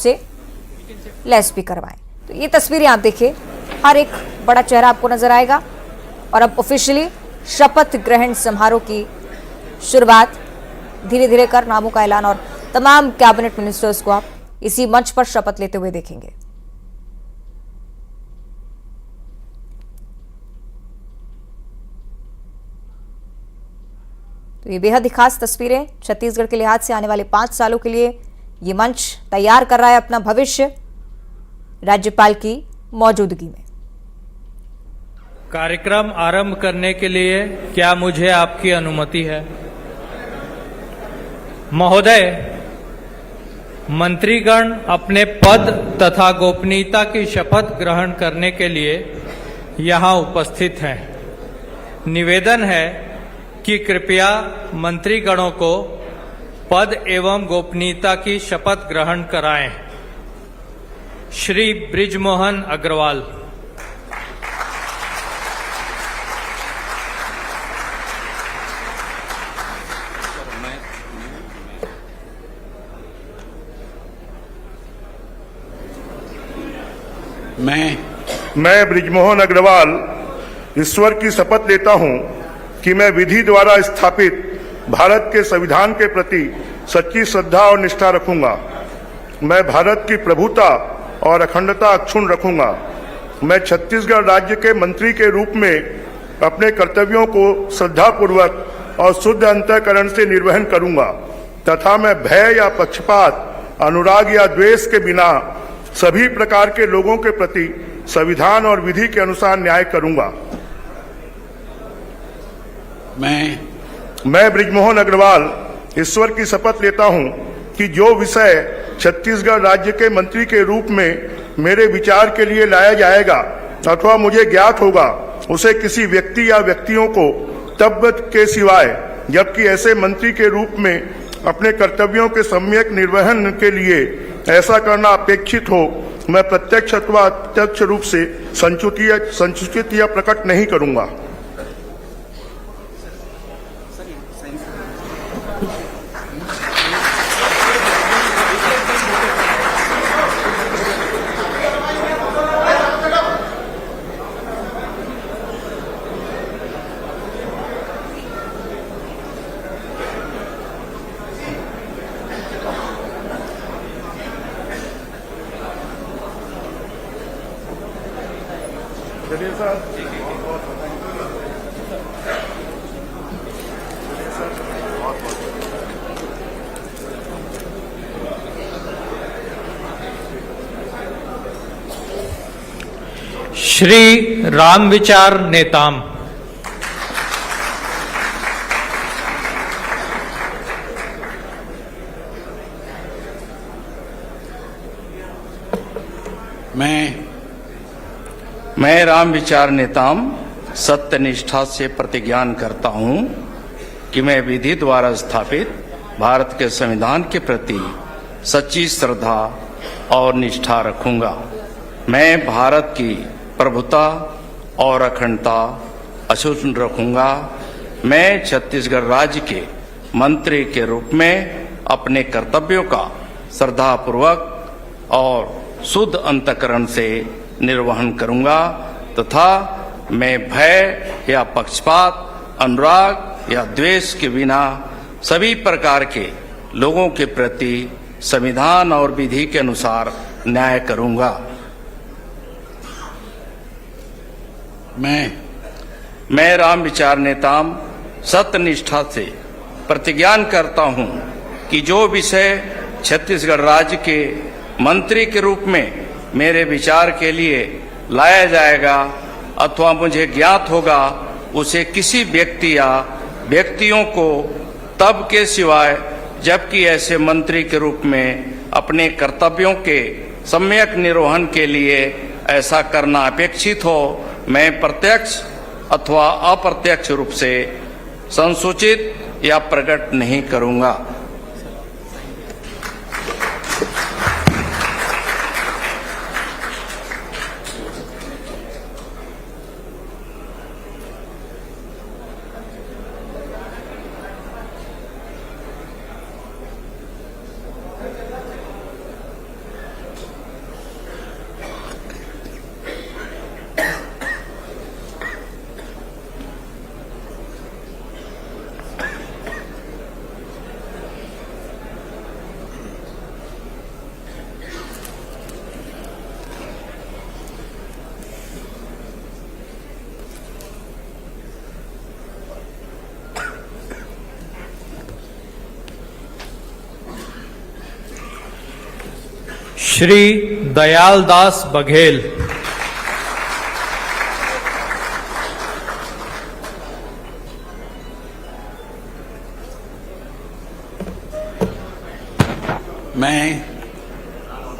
से लैस भी करवाएं। तो ये तस्वीरें आप देखिए, हर एक बड़ा चेहरा आपको नजर आएगा। और अब ऑफिशियली शपथ ग्रहण समारोह की शुरुआत धीरे धीरे कर नामों का ऐलान, और तमाम कैबिनेट मिनिस्टर्स को आप इसी मंच पर शपथ लेते हुए देखेंगे। तो ये बेहद ही खास तस्वीरें, छत्तीसगढ़ के लिहाज से आने वाले 5 सालों के लिए ये मंच तैयार कर रहा है अपना भविष्य राज्यपाल की मौजूदगी में। कार्यक्रम आरंभ करने के लिए क्या मुझे आपकी अनुमति है? महोदय, मंत्रीगण अपने पद तथा गोपनीयता की शपथ ग्रहण करने के लिए यहां उपस्थित हैं। निवेदन है कि कृपया मंत्रीगणों को पद एवं गोपनीयता की शपथ ग्रहण कराएं। श्री बृजमोहन अग्रवाल। मैं बृजमोहन अग्रवाल ईश्वर की शपथ लेता हूं कि मैं विधि द्वारा स्थापित भारत के संविधान के प्रति सच्ची श्रद्धा और निष्ठा रखूंगा। मैं भारत की प्रभुता और अखंडता अक्षुण्ण रखूंगा। मैं छत्तीसगढ़ राज्य के मंत्री के रूप में अपने कर्तव्यों को श्रद्धापूर्वक और शुद्ध अंतःकरण से निर्वहन करूंगा तथा मैं भय या पक्षपात, अनुराग या द्वेष के बिना सभी प्रकार के लोगों के प्रति संविधान और विधि के अनुसार न्याय करूंगा। मैं बृजमोहन अग्रवाल ईश्वर की शपथ लेता हूं कि जो विषय छत्तीसगढ़ राज्य के मंत्री के रूप में मेरे विचार के लिए लाया जाएगा अथवा मुझे ज्ञात होगा, उसे किसी व्यक्ति या व्यक्तियों को तब के सिवाय, जबकि ऐसे मंत्री के रूप में अपने कर्तव्यों के सम्यक निर्वहन के लिए ऐसा करना अपेक्षित हो, मैं प्रत्यक्ष अथवा अप्रत्यक्ष रूप से संसूचित या प्रकट नहीं करूंगा। श्री रामविचार नेताम। मैं रामविचार नेताम सत्य निष्ठा से प्रतिज्ञान करता हूं कि मैं विधि द्वारा स्थापित भारत के संविधान के प्रति सच्ची श्रद्धा और निष्ठा रखूंगा। मैं भारत की प्रभुता और अखंडता अक्षुण्ण रखूंगा। मैं छत्तीसगढ़ राज्य के मंत्री के रूप में अपने कर्तव्यों का श्रद्धापूर्वक और शुद्ध अंतःकरण से निर्वहन करूंगा तथा मैं भय या पक्षपात, अनुराग या द्वेष के बिना सभी प्रकार के लोगों के प्रति संविधान और विधि के अनुसार न्याय करूंगा। मैं रामविचार नेताम सत्य निष्ठा से प्रतिज्ञान करता हूं कि जो विषय छत्तीसगढ़ राज्य के मंत्री के रूप में मेरे विचार के लिए लाया जाएगा अथवा मुझे ज्ञात होगा, उसे किसी व्यक्ति या व्यक्तियों को तब के सिवाय, जबकि ऐसे मंत्री के रूप में अपने कर्तव्यों के सम्यक निर्वहन के लिए ऐसा करना अपेक्षित हो, मैं प्रत्यक्ष अथवा अप्रत्यक्ष रूप से संसूचित या प्रकट नहीं करूंगा। श्री दयालदास बघेल।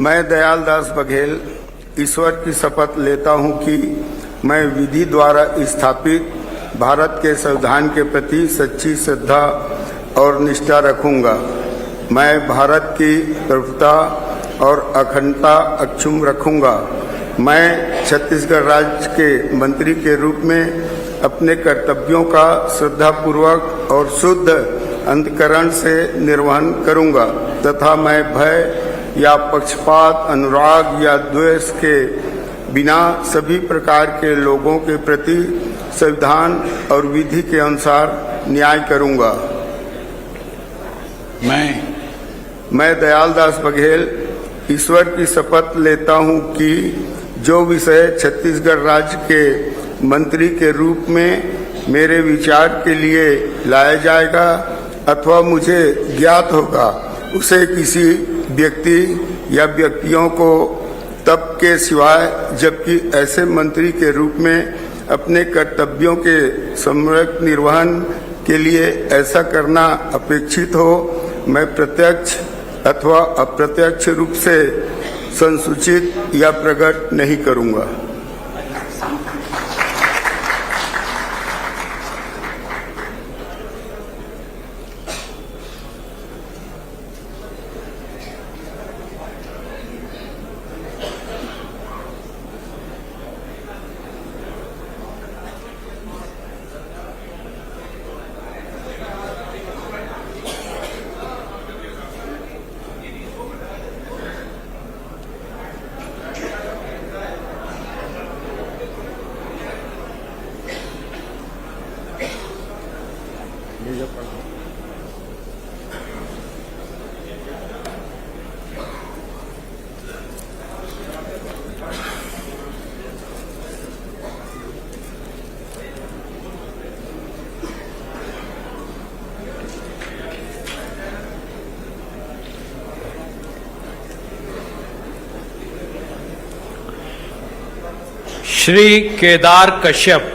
मैं दयालदास बघेल ईश्वर की शपथ लेता हूं कि मैं विधि द्वारा स्थापित भारत के संविधान के प्रति सच्ची श्रद्धा और निष्ठा रखूंगा। मैं भारत की प्रभुता और अखंडता अक्षुण्ण रखूंगा। मैं छत्तीसगढ़ राज्य के मंत्री के रूप में अपने कर्तव्यों का श्रद्धापूर्वक और शुद्ध अंतःकरण से निर्वहन करूंगा तथा मैं भय या पक्षपात, अनुराग या द्वेष के बिना सभी प्रकार के लोगों के प्रति संविधान और विधि के अनुसार न्याय करूंगा। मैं दयालदास बघेल ईश्वर की शपथ लेता हूं कि जो विषय छत्तीसगढ़ राज्य के मंत्री के रूप में मेरे विचार के लिए लाया जाएगा अथवा मुझे ज्ञात होगा उसे किसी व्यक्ति या व्यक्तियों को तब के सिवाय जबकि ऐसे मंत्री के रूप में अपने कर्तव्यों के सम्यक निर्वहन के लिए ऐसा करना अपेक्षित हो मैं प्रत्यक्ष अथवा अप्रत्यक्ष रूप से संसूचित या प्रकट नहीं करूंगा। श्री केदार कश्यप।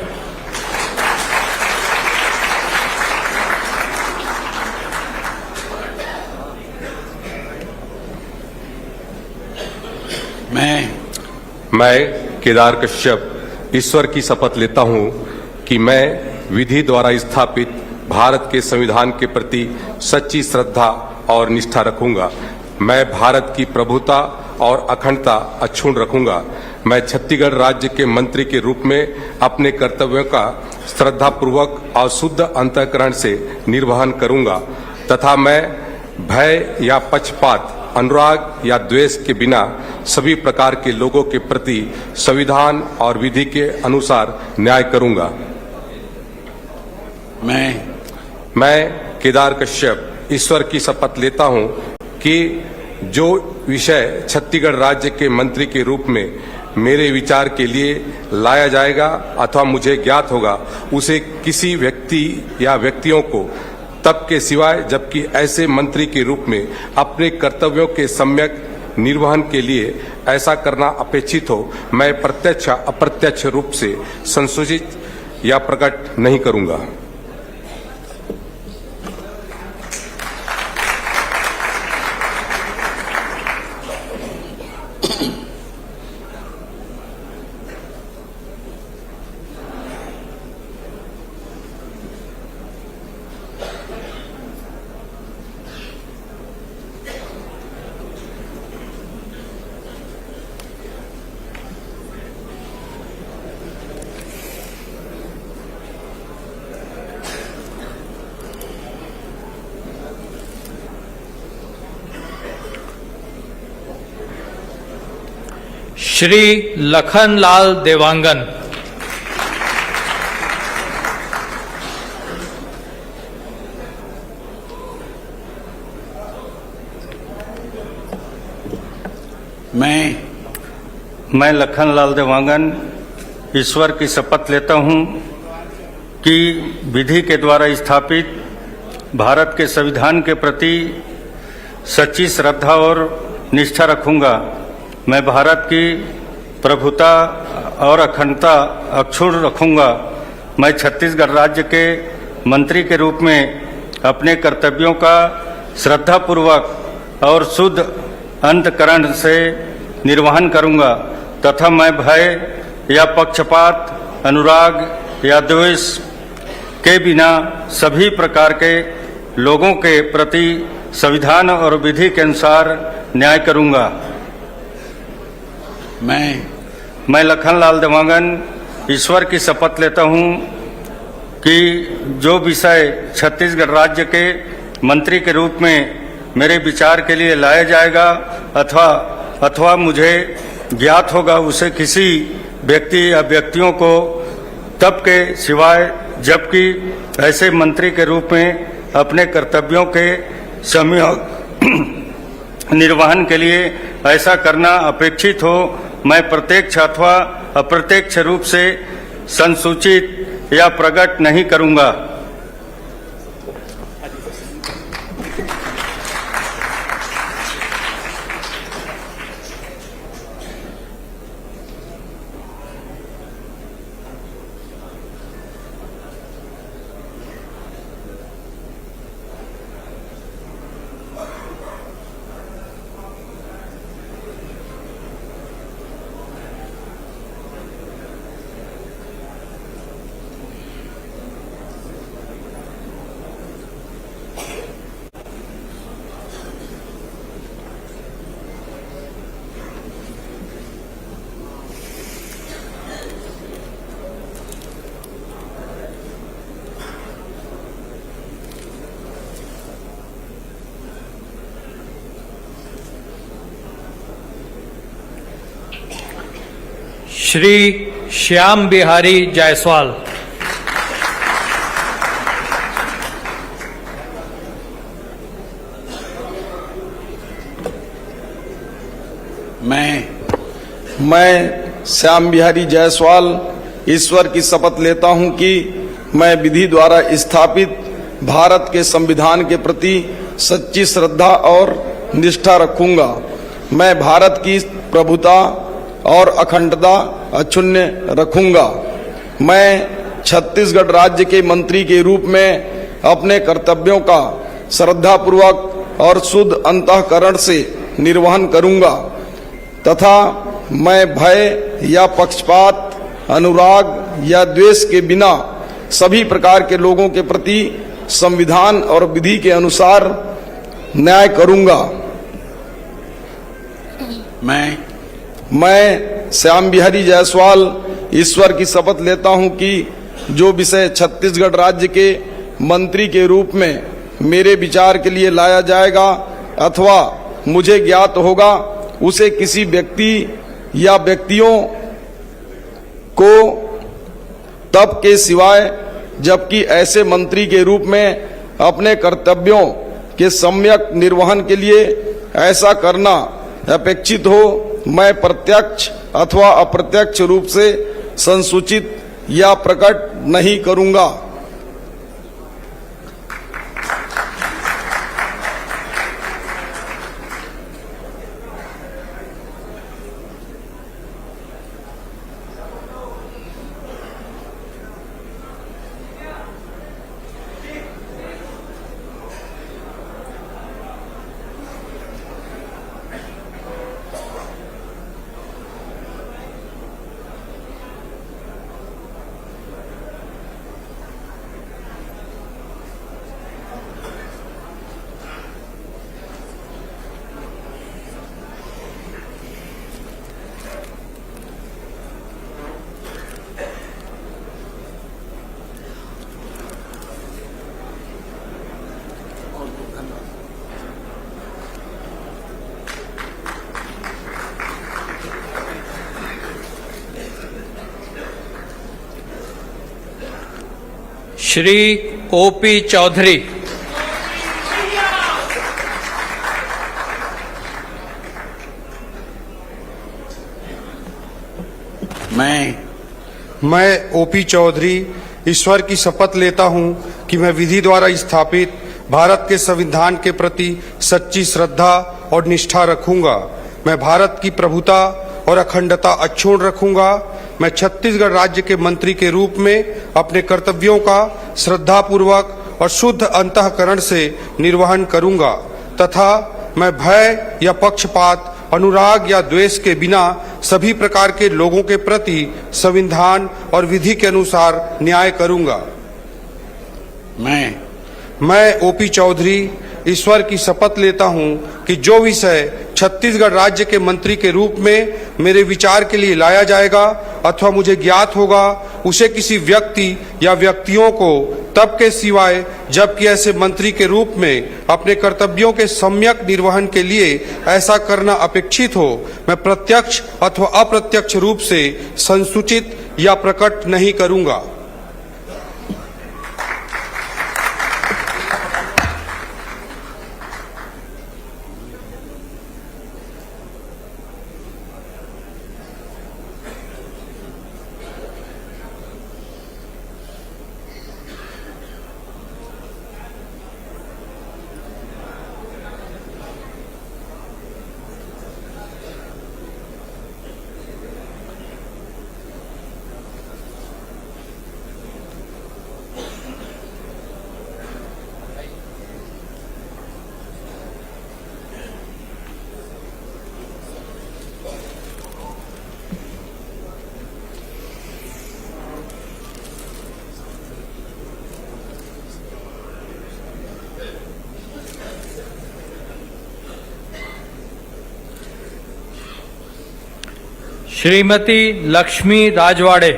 मैं केदार कश्यप ईश्वर की शपथ लेता हूं कि मैं विधि द्वारा स्थापित भारत के संविधान के प्रति सच्ची श्रद्धा और निष्ठा रखूंगा। मैं भारत की प्रभुता और अखंडता अक्षुण्ण रखूंगा। मैं छत्तीसगढ़ राज्य के मंत्री के रूप में अपने कर्तव्यों का श्रद्धापूर्वक और शुद्ध अंतःकरण से निर्वहन करूंगा तथा मैं भय या पक्षपात, अनुराग या द्वेष के बिना सभी प्रकार के लोगों के प्रति संविधान और विधि के अनुसार न्याय करूंगा। मैं केदार कश्यप ईश्वर की शपथ लेता हूं कि जो विषय छत्तीसगढ़ राज्य के मंत्री के रूप में मेरे विचार के लिए लाया जाएगा अथवा मुझे ज्ञात होगा उसे किसी व्यक्ति या व्यक्तियों को तब के सिवाय जबकि ऐसे मंत्री के रूप में अपने कर्तव्यों के सम्यक निर्वहन के लिए ऐसा करना अपेक्षित हो मैं प्रत्यक्ष अप्रत्यक्ष रूप से संसूचित या प्रकट नहीं करूंगा। श्री लखनलाल देवांगन। मैं लखनलाल देवांगन ईश्वर की शपथ लेता हूं कि विधि के द्वारा स्थापित भारत के संविधान के प्रति सच्ची श्रद्धा और निष्ठा रखूंगा। मैं भारत की प्रभुता और अखंडता अक्षुण्ण रखूंगा। मैं छत्तीसगढ़ राज्य के मंत्री के रूप में अपने कर्तव्यों का श्रद्धापूर्वक और शुद्ध अंतःकरण से निर्वहन करूंगा तथा मैं भय या पक्षपात, अनुराग या द्वेष के बिना सभी प्रकार के लोगों के प्रति संविधान और विधि के अनुसार न्याय करूंगा। मैं लखनलाल देवांगन ईश्वर की शपथ लेता हूं कि जो विषय छत्तीसगढ़ राज्य के मंत्री के रूप में मेरे विचार के लिए लाया जाएगा अथवा मुझे ज्ञात होगा, उसे किसी व्यक्ति या व्यक्तियों को तब के सिवाय जबकि ऐसे मंत्री के रूप में अपने कर्तव्यों के समय निर्वहन के लिए ऐसा करना अपेक्षित हो, मैं प्रत्यक्ष अथवा अप्रत्यक्ष रूप से संसूचित या प्रकट नहीं करूंगा। श्री श्याम बिहारी जायसवाल। मैं श्याम बिहारी जायसवाल ईश्वर की शपथ लेता हूं कि मैं विधि द्वारा स्थापित भारत के संविधान के प्रति सच्ची श्रद्धा और निष्ठा रखूंगा। मैं भारत की प्रभुता और अखंडता अक्षुण्ण रखूंगा। मैं छत्तीसगढ़ राज्य के मंत्री के रूप में अपने कर्तव्यों का श्रद्धापूर्वक और शुद्ध अंतःकरण से निर्वहन करूंगा तथा मैं भय या पक्षपात, अनुराग या द्वेष के बिना सभी प्रकार के लोगों के प्रति संविधान और विधि के अनुसार न्याय करूंगा। मैं श्याम बिहारी जायसवाल ईश्वर की शपथ लेता हूं कि जो विषय छत्तीसगढ़ राज्य के मंत्री के रूप में मेरे विचार के लिए लाया जाएगा अथवा मुझे ज्ञात होगा, उसे किसी व्यक्ति या व्यक्तियों को तब के सिवाय जबकि ऐसे मंत्री के रूप में अपने कर्तव्यों के सम्यक निर्वहन के लिए ऐसा करना अपेक्षित हो, मैं प्रत्यक्ष अथवा अप्रत्यक्ष रूप से संसूचित या प्रकट नहीं करूंगा। श्री ओपी चौधरी। मैं ओपी चौधरी ईश्वर की शपथ लेता हूं कि मैं विधि द्वारा स्थापित भारत के संविधान के प्रति सच्ची श्रद्धा और निष्ठा रखूंगा। मैं भारत की प्रभुता और अखंडता अक्षुण्ण रखूंगा। मैं छत्तीसगढ़ राज्य के मंत्री के रूप में अपने कर्तव्यों का श्रद्धापूर्वक और शुद्ध अंतःकरण से निर्वहन करूंगा तथा मैं भय या पक्षपात, अनुराग या द्वेष के बिना सभी प्रकार के लोगों के प्रति संविधान और विधि के अनुसार न्याय करूंगा। मैं ओपी चौधरी ईश्वर की शपथ लेता हूं कि जो विषय छत्तीसगढ़ राज्य के मंत्री के रूप में मेरे विचार के लिए लाया जाएगा अथवा मुझे ज्ञात होगा, उसे किसी व्यक्ति या व्यक्तियों को तब के सिवाय जबकि ऐसे मंत्री के रूप में अपने कर्तव्यों के सम्यक निर्वहन के लिए ऐसा करना अपेक्षित हो, मैं प्रत्यक्ष अथवा अप्रत्यक्ष रूप से संसूचित या प्रकट नहीं करूंगा। श्रीमती लक्ष्मी राजवाड़े।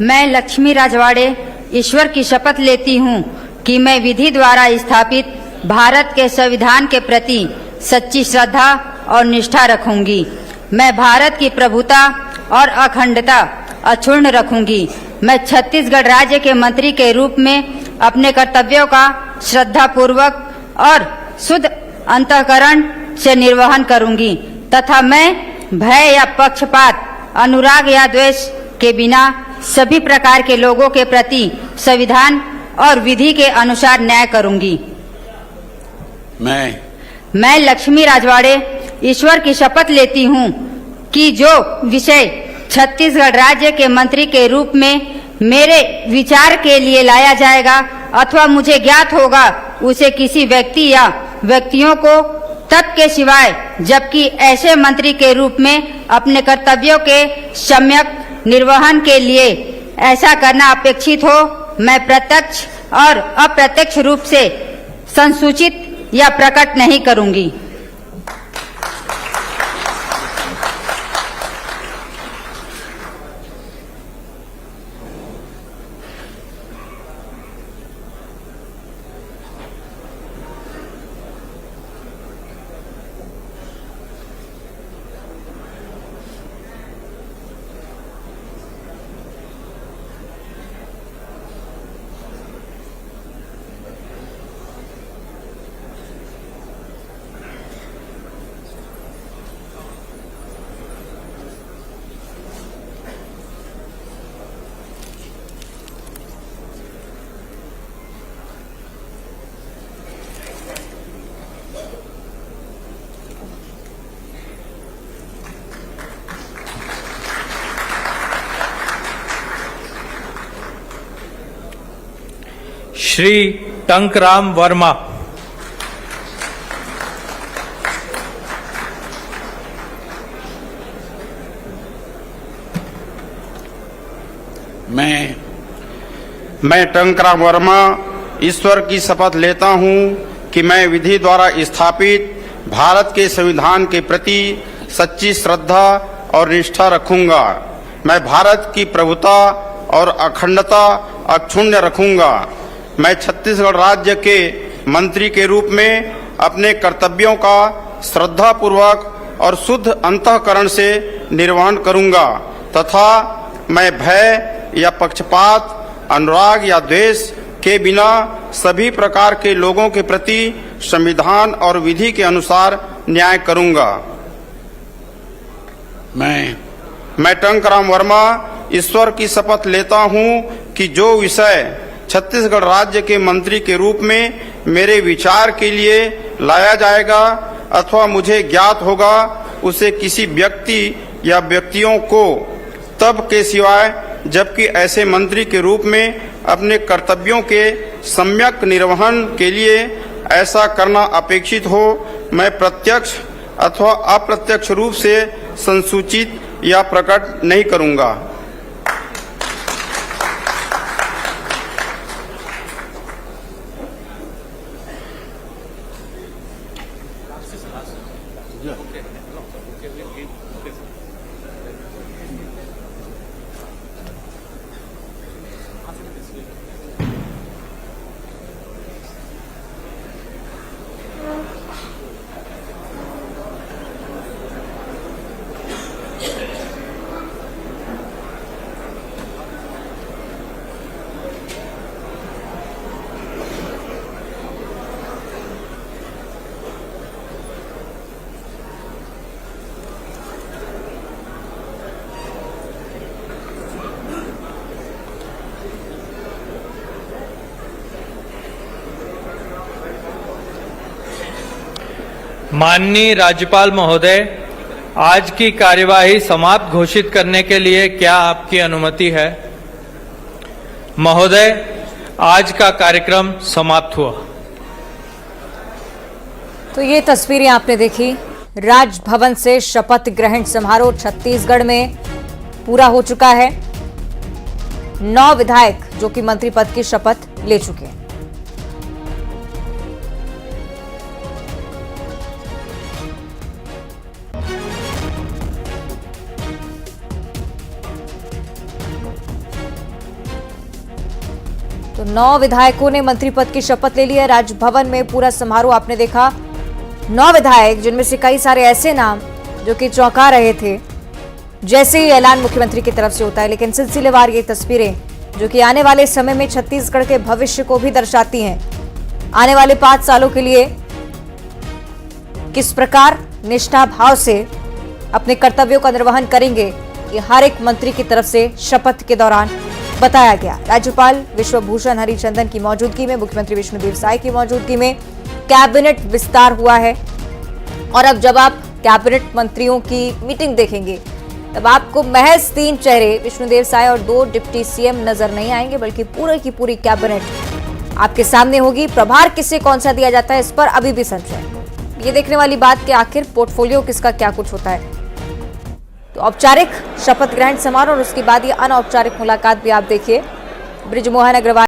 मैं लक्ष्मी राजवाड़े ईश्वर की शपथ लेती हूँ कि मैं विधि द्वारा स्थापित भारत के संविधान के प्रति सच्ची श्रद्धा और निष्ठा रखूंगी। मैं भारत की प्रभुता और अखंडता अक्षुण्ण रखूंगी। मैं छत्तीसगढ़ राज्य के मंत्री के रूप में अपने कर्तव्यों का श्रद्धापूर्वक और शुद्ध अंतःकरण से निर्वहन करूंगी तथा मैं भय या पक्षपात, अनुराग या द्वेष के बिना सभी प्रकार के लोगों के प्रति संविधान और विधि के अनुसार न्याय करूंगी। मैं लक्ष्मी राजवाड़े ईश्वर की शपथ लेती हूँ कि जो विषय छत्तीसगढ़ राज्य के मंत्री के रूप में मेरे विचार के लिए लाया जाएगा अथवा मुझे ज्ञात होगा, उसे किसी व्यक्ति या व्यक्तियों को तब के सिवाय जबकि ऐसे मंत्री के रूप में अपने कर्तव्यों के सम्यक निर्वहन के लिए ऐसा करना अपेक्षित हो, मैं प्रत्यक्ष और अप्रत्यक्ष रूप से संसूचित या प्रकट नहीं करूंगी। श्री टंकराम वर्मा। मैं टंकराम वर्मा ईश्वर की शपथ लेता हूँ कि मैं विधि द्वारा स्थापित भारत के संविधान के प्रति सच्ची श्रद्धा और निष्ठा रखूंगा। मैं भारत की प्रभुता और अखंडता अक्षुण्ण रखूंगा। मैं छत्तीसगढ़ राज्य के मंत्री के रूप में अपने कर्तव्यों का श्रद्धापूर्वक और शुद्ध अंतःकरण से निर्वहन करूंगा तथा मैं भय या पक्षपात, अनुराग या द्वेष के बिना सभी प्रकार के लोगों के प्रति संविधान और विधि के अनुसार न्याय करूंगा। मैं टंकराम वर्मा ईश्वर की शपथ लेता हूं कि जो विषय छत्तीसगढ़ राज्य के मंत्री के रूप में मेरे विचार के लिए लाया जाएगा अथवा मुझे ज्ञात होगा उसे किसी व्यक्ति या व्यक्तियों को तब के सिवाय जबकि ऐसे मंत्री के रूप में अपने कर्तव्यों के सम्यक निर्वहन के लिए ऐसा करना अपेक्षित हो मैं प्रत्यक्ष अथवा अप्रत्यक्ष रूप से संसूचित या प्रकट नहीं करूंगा। माननीय राज्यपाल महोदय, आज की कार्यवाही समाप्त घोषित करने के लिए क्या आपकी अनुमति है? महोदय, आज का कार्यक्रम समाप्त हुआ। तो ये तस्वीरें आपने देखी। राजभवन से शपथ ग्रहण समारोह छत्तीसगढ़ में पूरा हो चुका है। 9 विधायक जो कि मंत्री पद की शपथ ले चुके हैं। तो 9 विधायकों ने मंत्री पद की शपथ ले ली है। राजभवन में पूरा समारोह आपने देखा। 9 विधायक, जिनमें से कई सारे ऐसे नाम जो कि चौंका रहे थे जैसे ही ऐलान मुख्यमंत्री की तरफ से होता है। लेकिन सिलसिलेवार ये तस्वीरें जो कि आने वाले समय में छत्तीसगढ़ के भविष्य को भी दर्शाती हैं। आने वाले 5 सालों के लिए किस प्रकार निष्ठा भाव से अपने कर्तव्यों का निर्वहन करेंगे, ये हर एक मंत्री की तरफ से शपथ के दौरान बताया गया। राज्यपाल विश्वभूषण हरिचंदन की मौजूदगी में, मुख्यमंत्री विष्णुदेव साय की मौजूदगी में कैबिनेट विस्तार हुआ है। और अब जब आप कैबिनेट मंत्रियों की मीटिंग देखेंगे तब आपको महज 3 चेहरे विष्णुदेव साय और 2 डिप्टी सीएम नजर नहीं आएंगे, बल्कि पूरे की पूरी कैबिनेट आपके सामने होगी। प्रभार किसे कौन सा दिया जाता है, इस पर अभी भी संशय। ये देखने वाली बात कि आखिर पोर्टफोलियो किसका क्या कुछ होता है। तो औपचारिक शपथ ग्रहण समारोह और उसके बाद ये अनौपचारिक मुलाकात भी आप देखिए। बृजमोहन अग्रवाल